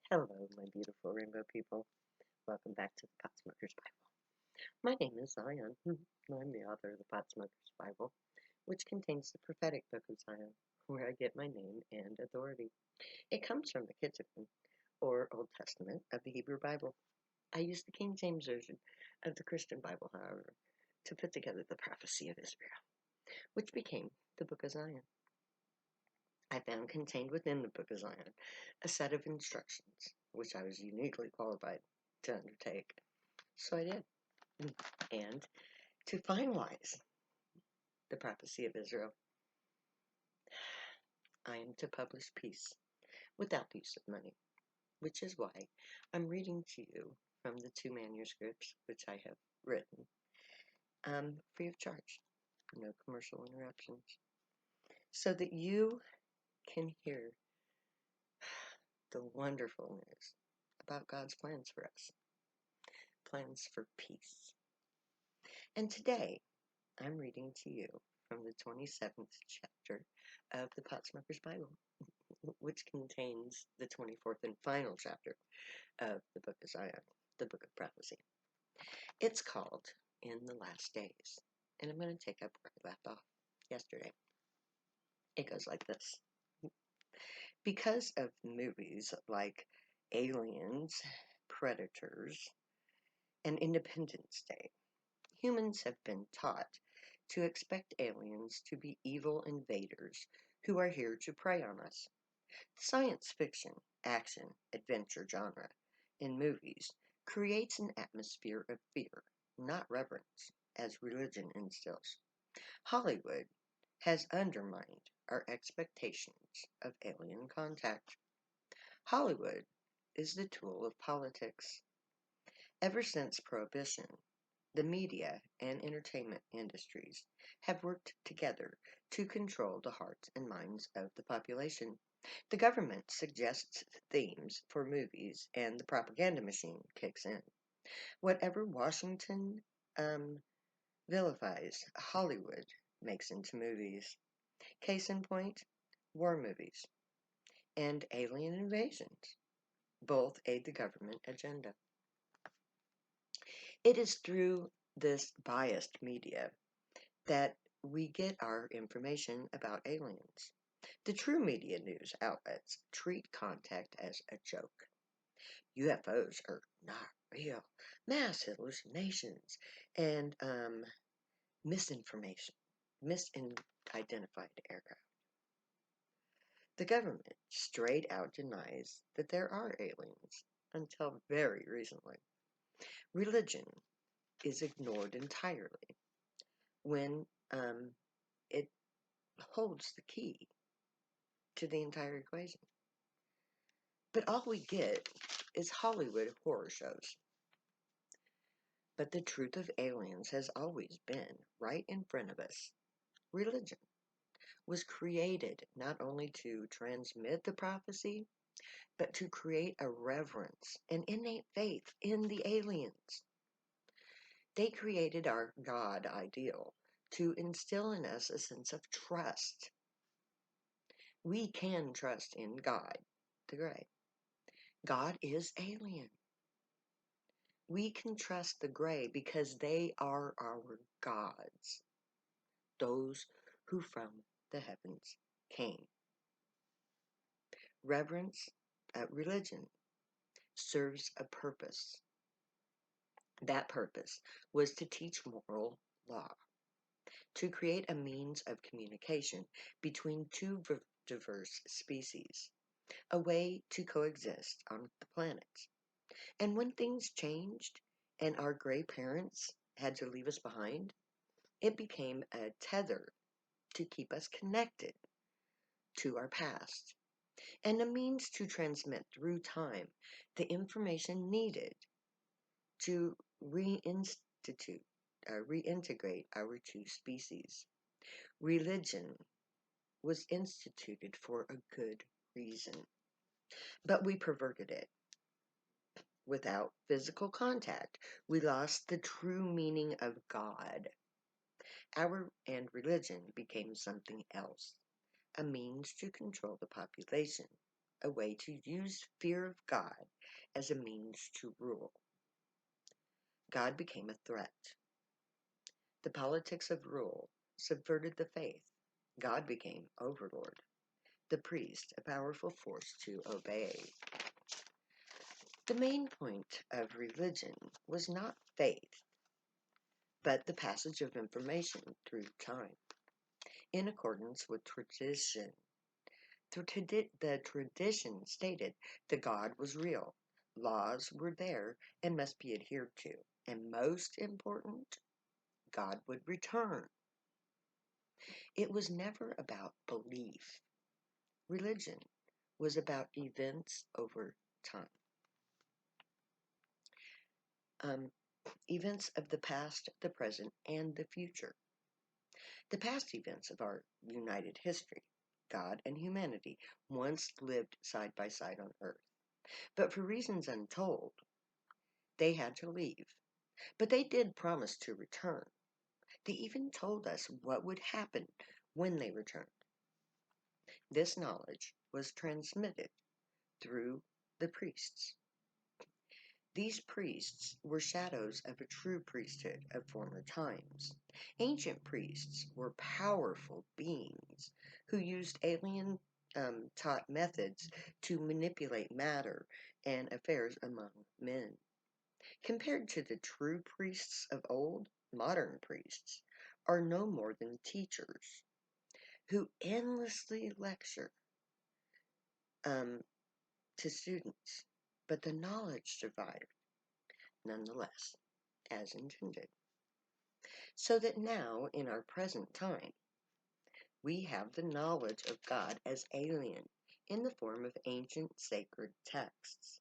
Hello, my beautiful rainbow people. Welcome back to the Potsmoker's Bible. My name is Zion. I'm the author of the Potsmoker's Bible, which contains the prophetic book of Zion, where I get my name and authority. It comes from the Ketuvim, or Old Testament, of the Hebrew Bible. I use the King James Version of the Christian Bible, however, to put together the prophecy of Israel, which became the Book of Zion. I found contained within the Book of Zion a set of instructions, which I was uniquely qualified to undertake. So I did. And to finalize the prophecy of Israel, I am to publish peace without the use of money, which is why I'm reading to you from the two manuscripts which I have written, free of charge, no commercial interruptions, so that you can hear the wonderful news about God's plans for us, plans for peace. And today, I'm reading to you from the 27th chapter of the Potsmoker's Bible, which contains the 24th and final chapter of the Book of Zion, the Book of Prophecy. It's called In the Last Days, and I'm going to take up where I left off yesterday. It goes like this. Because of movies like Aliens, Predators, and Independence Day, humans have been taught to expect aliens to be evil invaders who are here to prey on us. Science fiction, action, adventure genre in movies creates an atmosphere of fear, not reverence, as religion instills. Hollywood has undermined our expectations of alien contact. Hollywood is the tool of politics. Ever since Prohibition, the media and entertainment industries have worked together to control the hearts and minds of the population. The government suggests themes for movies, and the propaganda machine kicks in. Whatever Washington vilifies, Hollywood makes into movies. Case in point, war movies and alien invasions both aid the government agenda. It is through this biased media that we get our information about aliens. The true media news outlets treat contact as a joke. UFOs are not real. Mass hallucinations and misinformation, misidentified aircraft. The government straight out denies that there are aliens until very recently. Religion is ignored entirely when it holds the key to the entire equation. But all we get is Hollywood horror shows. But the truth of aliens has always been right in front of us. Religion was created not only to transmit the prophecy, but to create a reverence and innate faith in the aliens. They created our God ideal to instill in us a sense of trust. We can trust in God, the Gray. God is alien. We can trust the Gray because they are our gods, those who from the heavens came. Reverence, religion, serves a purpose. That purpose was to teach moral law, to create a means of communication between two diverse species, a way to coexist on the planet. And when things changed and our gray parents had to leave us behind, it became a tether to keep us connected to our past and a means to transmit through time the information needed to reintegrate our two species. Religion was instituted for a good reason, but we perverted it. Without physical contact, we lost the true meaning of God. Our and religion became something else, a means to control the population. a way to use fear of God as a means to rule. God became a threat. The politics of rule subverted the faith. God became overlord. The priest, a powerful force to obey. The main point of religion was not faith, but the passage of information through time, in accordance with tradition. The tradition stated that God was real, laws were there and must be adhered to, and most important, God would return. It was never about belief. Religion was about events over time. Um, Events of the past, the present, and the future. The past events of our united history. God and humanity once lived side by side on earth. But for reasons untold, they had to leave. But they did promise to return. They even told us what would happen when they returned. This knowledge was transmitted through the priests. These priests were shadows of a true priesthood of former times. Ancient priests were powerful beings who used alien taught methods to manipulate matter and affairs among men. Compared to the true priests of old, modern priests are no more than teachers who endlessly lecture um, to students, but the knowledge survived nonetheless, as intended. So that now, in our present time, we have the knowledge of God as alien in the form of ancient sacred texts.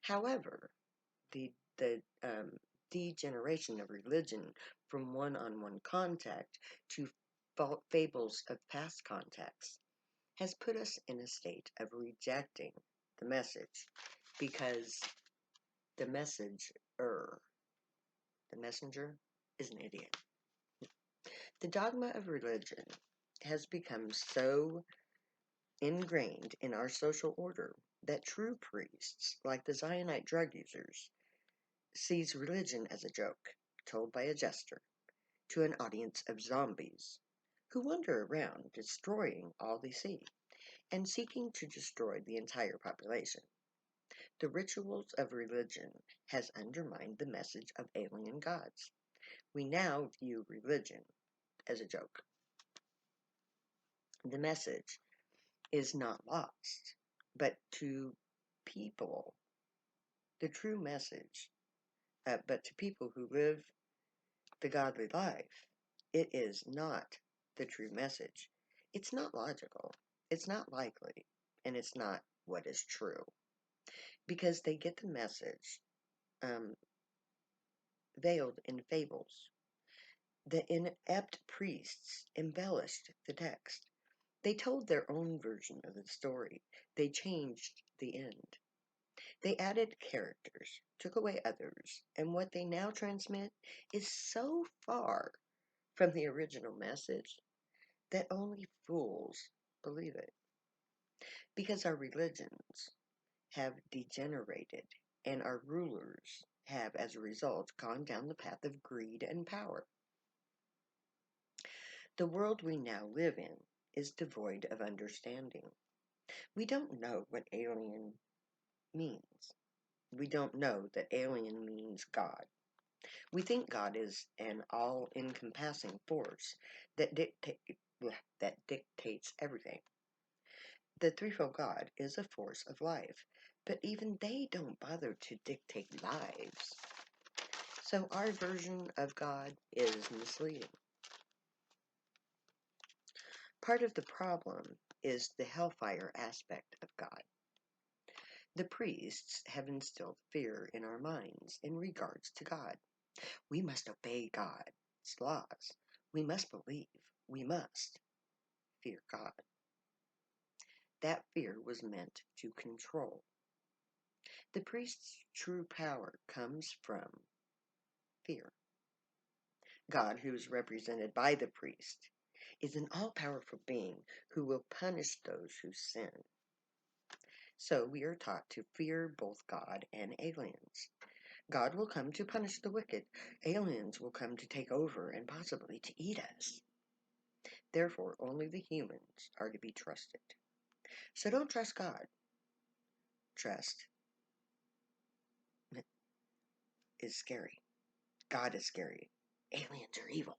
However, the degeneration of religion from one-on-one contact to fables of past contacts has put us in a state of rejecting the message because the the messenger, is an idiot. The dogma of religion has become so ingrained in our social order that true priests, like the Zionite drug users, sees religion as a joke told by a jester to an audience of zombies who wander around destroying all they see and seeking to destroy the entire population. The rituals of religion has undermined the message of alien gods. We now view religion as a joke. The message is not lost, but to people, the true message, but to people who live the godly life, it is not the true message. It's not logical, it's not likely, and it's not what is true. Because they get the message um, veiled in fables. The inept priests embellished the text. They told their own version of the story. They changed the end. They added characters, took away others, and what they now transmit is so far from the original message that only fools believe it. Because our religions have degenerated and our rulers have, as a result, gone down the path of greed and power. The world we now live in is devoid of understanding. We don't know what alien means. We don't know that alien means God. We think God is an all-encompassing force that, that dictates everything. The threefold God is a force of life, but even they don't bother to dictate lives. So our version of God is misleading. Part of the problem is the hellfire aspect of God. The priests have instilled fear in our minds in regards to God. We must obey God's laws. We must believe. We must fear God. That fear was meant to control. The priest's true power comes from fear. God, who is represented by the priest, is an all-powerful being who will punish those who sin. So we are taught to fear both God and aliens. God will come to punish the wicked. Aliens will come to take over and possibly to eat us. Therefore, only the humans are to be trusted. So don't trust God. Trust is scary. God is scary. Aliens are evil.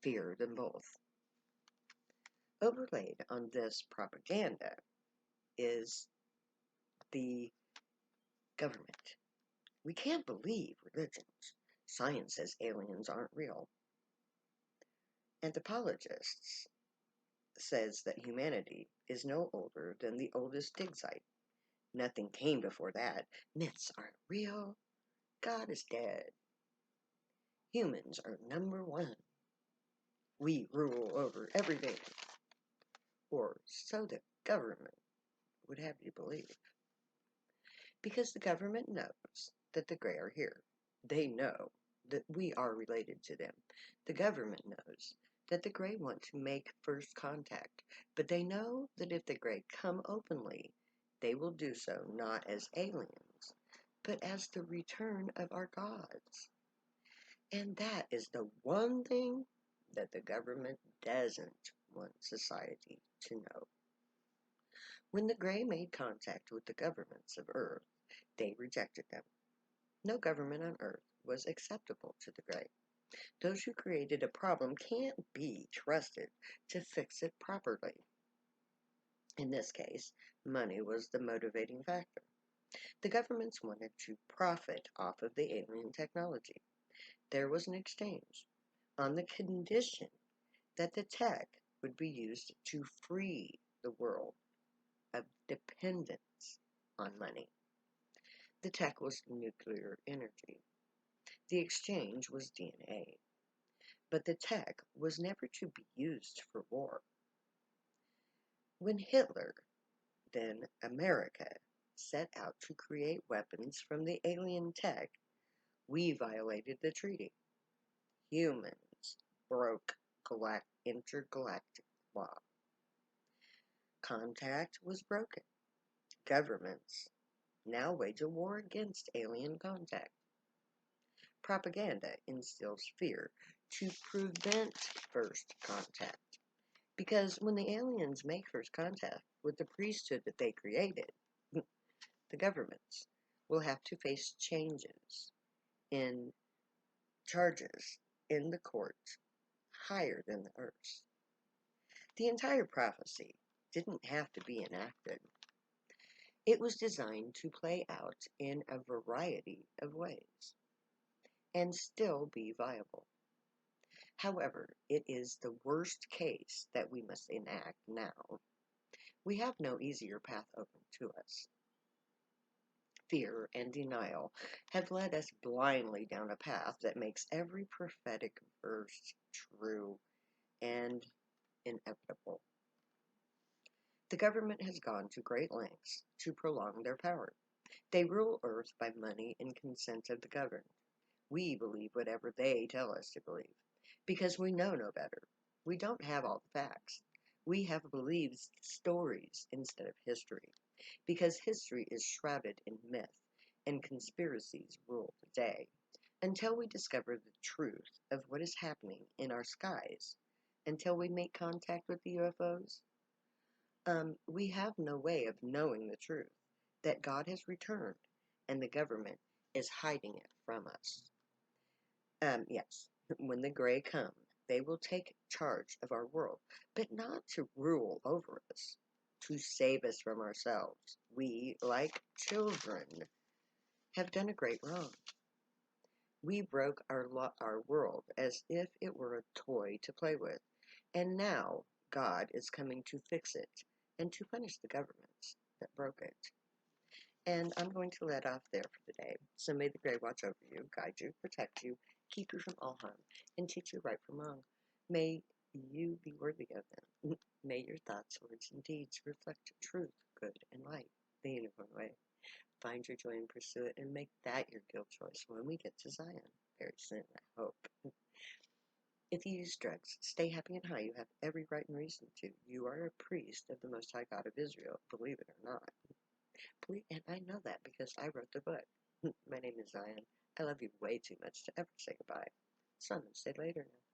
Fear them both. Overlaid on this propaganda is the government. We can't believe religions. Science says aliens aren't real. Anthropologists says that humanity is no older than the oldest dig site. Nothing came before that. Myths aren't real. God is dead. Humans are number one. We rule over everything. Or so the government would have you believe. Because the government knows that the Grey are here. They know that we are related to them. The government knows that the Grey want to make first contact, but they know that if the Grey come openly, they will do so not as aliens, but as the return of our gods. And that is the one thing that the government doesn't want society to know. When the Grey made contact with the governments of Earth, they rejected them. No government on Earth was acceptable to the Grey. Those who created a problem can't be trusted to fix it properly. In this case, money was the motivating factor. The governments wanted to profit off of the alien technology. There was an exchange on the condition that the tech would be used to free the world of dependence on money. The tech was nuclear energy. The exchange was DNA. But the tech was never to be used for war. When Hitler, then America, set out to create weapons from the alien tech, we violated the treaty. Humans broke intergalactic law. Contact was broken. Governments now wage a war against alien contact. Propaganda instills fear to prevent first contact. Because when the aliens make first contact with the priesthood that they created, the governments will have to face changes in charges in the courts higher than the earth's. The entire prophecy didn't have to be enacted. It was designed to play out in a variety of ways and still be viable. However, it is the worst case that we must enact now. We have no easier path open to us. Fear and denial have led us blindly down a path that makes every prophetic verse true and inevitable. The government has gone to great lengths to prolong their power. They rule Earth by money and consent of the governed. We believe whatever they tell us to believe, because we know no better. We don't have all the facts. We have believed stories instead of history, because history is shrouded in myth, and conspiracies rule the day, until we discover the truth of what is happening in our skies, until we make contact with the UFOs. We have no way of knowing the truth, that God has returned, and the government is hiding it from us. Yes, when the Grey come, they will take charge of our world, but not to rule over us, to save us from ourselves. We, like children, have done a great wrong. We broke our world as if it were a toy to play with, and now God is coming to fix it and to punish the governments that broke it. And I'm going to let off there for the day. So may the Grey watch over you, guide you, protect you, keep you from all harm, and teach you right from wrong. May you be worthy of them. May your thoughts, words, and deeds reflect truth, good, and light, the uniform way. Find your joy and pursue it, and make that your guild choice when we get to Zion very soon, I hope. If you use drugs, stay happy and high. You have every right and reason to. You are a priest of the Most High God of Israel, believe it or not. And I know that because I wrote the book. My name is Zion. I love you way too much to ever say goodbye. So I'm going to say later now.